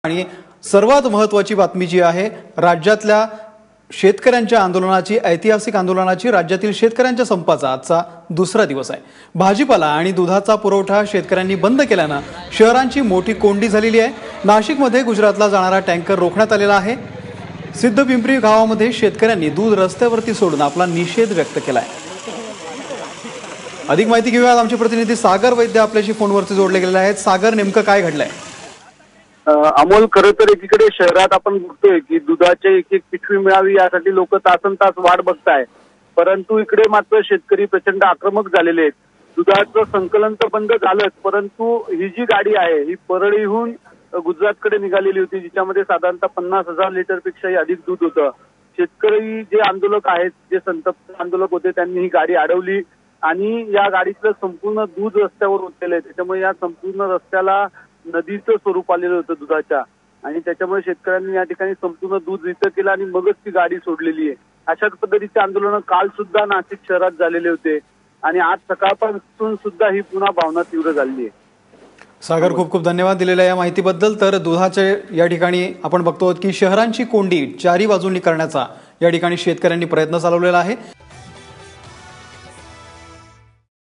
आणि सर्वात महत्त्वाची बातमी जी आहे, राज्यातल्या शेतकऱ्यांच्या आंदोलनाची, ऐतिहासिक आंदोलनाची, राज्यातील शेतकऱ्यांच्या संपाचा आजचा दुसरा दिवस आहे। भाजीपाला आणि दुधाचा पुरवठा शेतकऱ्यांनी बंद केल्याने शहरांची मोठी कोंडी झालेली आहे। नाशिकमध्ये गुजरातला जाणारा टँकर रोखण्यात आलेला आहे। सिद्धपिंपरी गावामध्ये शेतकऱ्यांनी दूध रस्त्यावरती सोडून आपला निषेध व्यक्त केलाय। अधिक माहिती घेऊया, आमचे प्रतिनिधी सागर वैद्य आपल्याशी फोनवरती जोडले गेलेले आहेत। सागर, नेमकं काय घडलंय? अमोल, खरं तर एकीकडे शहरात आपण बघतोय की दुधाची एक पिशवी मिळावी यासाठी लोक तासनतास वाट बघताय, परंतु इकडे मात्र शेतकरी प्रचंड आक्रमक झालेले आहेत। दुधाचं संकलन तर बंद झालंच, परंतु ही जी गाडी आहे ही परळीहून गुजरातकडे निघालेली होती, जिच्यामध्ये साधारणतः 50,000 लिटरपेक्षाही अधिक दूध होतं। शेतकरी जे आंदोलक आहेत, जे संतप्त आंदोलक होते, त्यांनी ही गाडी अडवली आणि या गाडीतलं संपूर्ण दूध रस्त्यावर उतरलेलं आहे। त्याच्यामुळे या संपूर्ण रस्त्याला नदीचं स्वरूप आलेलं होतं दुधाच्या, आणि त्याच्यामुळे शेतकऱ्यांनी या ठिकाणी संपूर्ण दूध रिक्त केलं आणि मगच ती गाडी सोडलेली आहे। अशाच पद्धतीचे आंदोलन काल सुद्धा नाशिक शहरात झालेले होते आणि आज सकाळपासून सुद्धा ही पुन्हा भावना तीव्र झाली आहे। सागर, खूप खूप धन्यवाद दिलेल्या या माहितीबद्दल। तर दुधाचे या ठिकाणी आपण बघतो की शहरांची कोंडी चारी बाजूंनी करण्याचा या ठिकाणी शेतकऱ्यांनी प्रयत्न चालवलेला आहे।